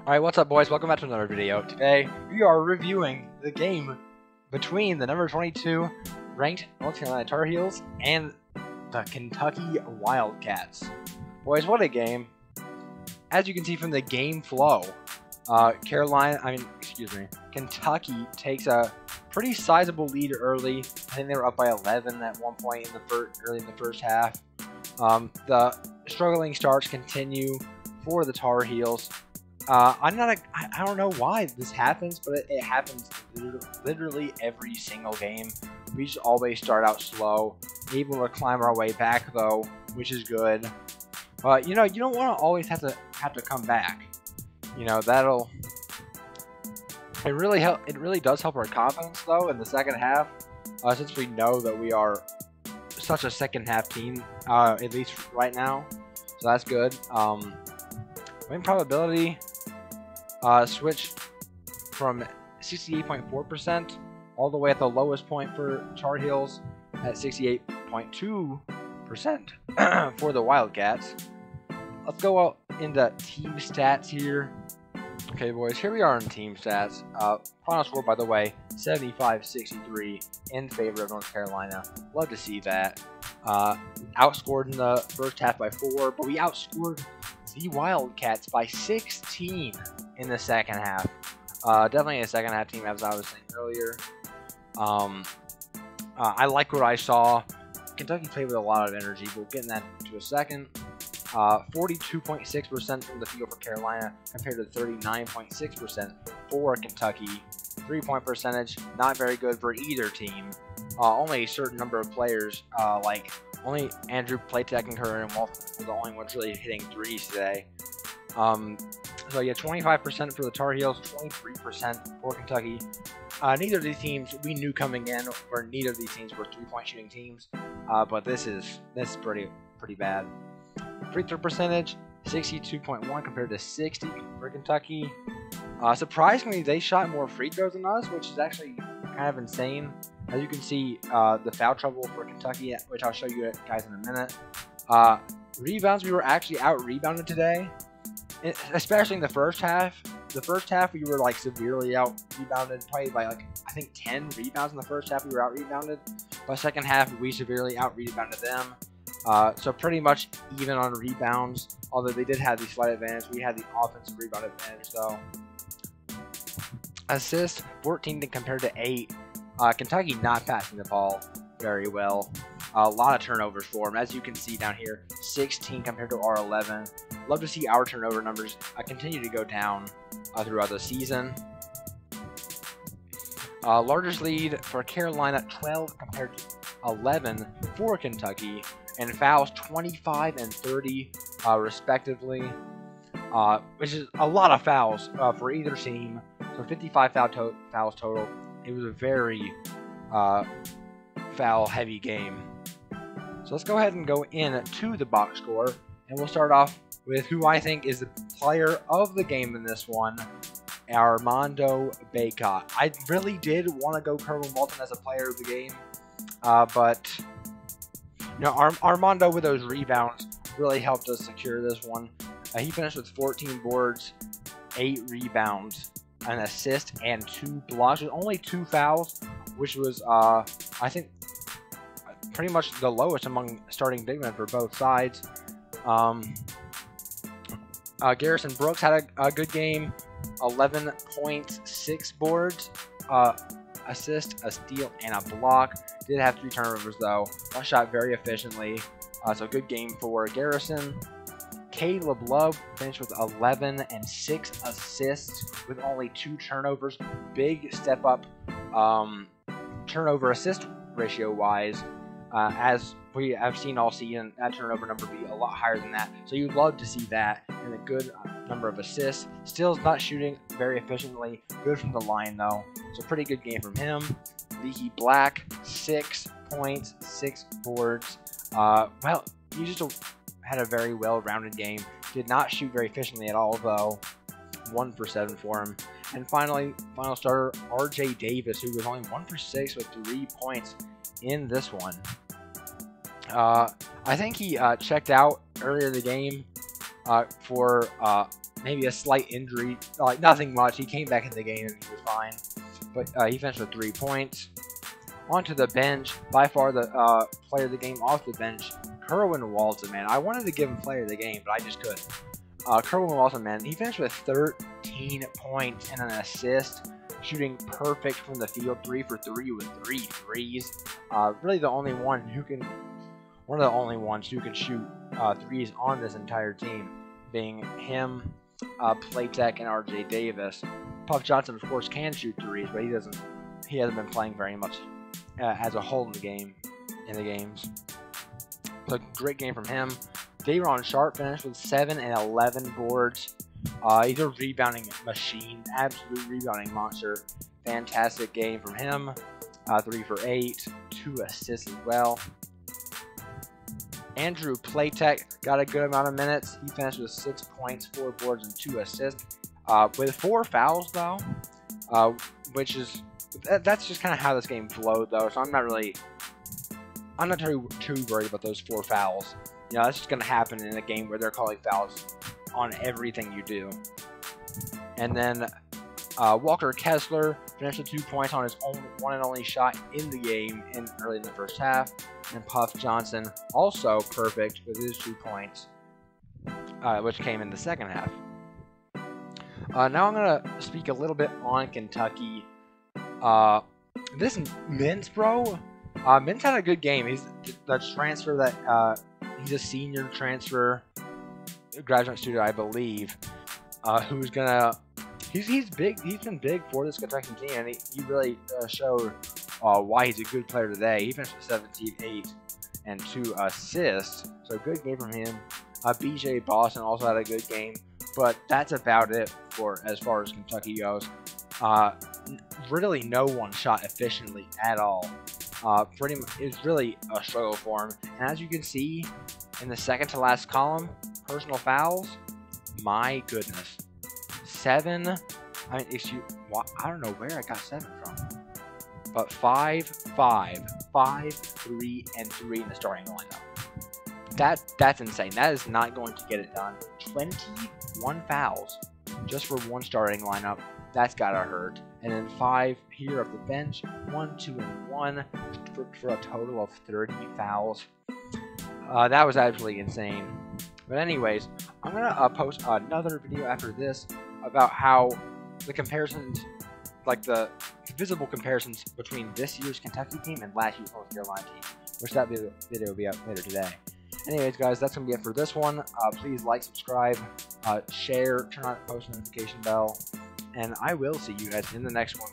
Alright, what's up boys? Welcome back to another video. Today, we are reviewing the game between the number 22 ranked North Carolina Tar Heels and the Kentucky Wildcats. Boys, what a game. As you can see from the game flow, Kentucky takes a pretty sizable lead early. I think they were up by 11 at one point in early in the first half. The struggling starts continue for the Tar Heels. I don't know why this happens, but it happens literally every single game. We just always start out slow, able to climb our way back though, which is good. But you know, you don't want to always have to come back. You know, it really does help our confidence though in the second half, since we know that we are such a second half team, at least right now. So that's good. Win probability switched from 68.4% all the way at the lowest point for Tar Heels at 68.2% for the Wildcats. Let's go out into team stats here. Okay, boys, here we are in team stats. Final score, by the way, 75-63 in favor of North Carolina. Love to see that. Outscored in the first half by 4, but we outscored the Wildcats by 16 in the second half. Definitely a second half team, as I was saying earlier. I like what I saw. Kentucky played with a lot of energy. We'll get in that into a second. 42.6% from the field for Carolina compared to 39.6% for Kentucky. 3-point percentage, not very good for either team. Only a certain number of players, like only Andrew Platek and Curran and Wolf were the only ones really hitting threes today. So yeah, 25% for the Tar Heels, 23% for Kentucky. Neither of these teams we knew coming in, or neither of these teams were 3-point shooting teams. But this is pretty bad. Free throw percentage, 62.1 compared to 60 for Kentucky. Surprisingly, they shot more free throws than us, which is actually kind of insane. As you can see, the foul trouble for Kentucky, which I'll show you guys in a minute. Rebounds, we were actually out-rebounded today, especially in the first half. The first half, we were like severely out-rebounded, probably by like, I think 10 rebounds in the first half we were out-rebounded. By second half, we severely out-rebounded them. So pretty much even on rebounds, although they did have the slight advantage. We had the offensive rebound advantage, though. Assists, 14 compared to 8. Kentucky not passing the ball very well. A lot of turnovers for them. As you can see down here, 16 compared to our 11. Love to see our turnover numbers continue to go down throughout the season. Largest lead for Carolina, 12 compared to 11 for Kentucky. And fouls, 25 and 30 respectively, which is a lot of fouls for either team. So 55 fouls total. It was a very foul-heavy game. So let's go ahead and go into the box score, and we'll start off with who I think is the player of the game in this one, Armando Bacot. I really did want to go Kerwin Walton as a player of the game, but you know, Armando with those rebounds really helped us secure this one. He finished with 14 boards, 8 rebounds, an assist, and 2 blocks with only 2 fouls, which was, I think, pretty much the lowest among starting big men for both sides. Garrison Brooks had a good game, 11 points, 6 boards, assist, a steal, and a block. Did have 3 turnovers though. One shot very efficiently. So good game for Garrison. Caleb Love finished with 11 and 6 assists with only 2 turnovers. Big step up turnover assist ratio wise. As we have seen all season, that turnover number be a lot higher than that. So you'd love to see that, and a good number of assists. Still not shooting very efficiently. Good from the line though. So pretty good game from him. Leaky Black, 6 points, 6 boards. Well, he just had a very well-rounded game. Did not shoot very efficiently at all though. 1 for 7 for him. And finally, final starter RJ Davis, who was only 1 for 6 with 3 points in this one. I think he checked out earlier in the game for maybe a slight injury, like nothing much. He came back in the game and he was fine. But he finished with 3 points. Onto the bench, by far the player of the game off the bench, Kerwin Walton, man. I wanted to give him player of the game, but I just couldn't. Kerwin Walton, man, he finished with 13 points and an assist, shooting perfect from the field, 3 for 3 with 3 threes. Really the only one who can, one of the only ones who can shoot threes on this entire team, being him, Playtech, and RJ Davis. Puff Johnson, of course, can shoot threes, but he hasn't been playing very much as a whole in the games. So great game from him. Dayron Sharp finished with 7 and 11 boards. He's a rebounding machine, absolute rebounding monster. Fantastic game from him. 3 for 8, 2 assists as well. Andrew Playtech got a good amount of minutes. He finished with 6 points, 4 boards, and 2 assists. With 4 fouls though, which is that's just kind of how this game flowed though. So I'm not too worried about those 4 fouls. You know, that's just gonna happen in a game where they're calling fouls on everything you do. And then Walker Kessler finished with 2 points on his one and only shot in the game early in the first half. And Puff Johnson also perfect with his 2 points, which came in the second half. Now I'm going to speak a little bit on Kentucky. This Mintz, bro. Mintz had a good game. He's the transfer that he's a senior transfer, graduate student, I believe, who's gonna. He's big. He's been big for this Kentucky team, and he really showed why he's a good player today. He finished with 17, 8, and 2 assists. So good game from him. BJ Boston also had a good game. But that's about it for as far as Kentucky goes. Really, no one shot efficiently at all. Pretty much, it's really a struggle for him. And as you can see in the second to last column, personal fouls. My goodness, 7. I mean, I don't know where I got 7 from, but 5, 5, 5, 3, and 3 in the starting lineup. That's insane. That is not going to get it done. 21 fouls just for one starting lineup. That's gotta hurt. And then 5 here off the bench. 1, 2, and 1 for a total of 30 fouls. That was absolutely insane. But anyways, I'm gonna post another video after this about how the comparisons, like the visible comparisons between this year's Kentucky team and last year's North Carolina team, which that video will be out later today. Anyways, guys, that's going to be it for this one. Please like, subscribe, share, turn on the post notification bell, and I will see you guys in the next one.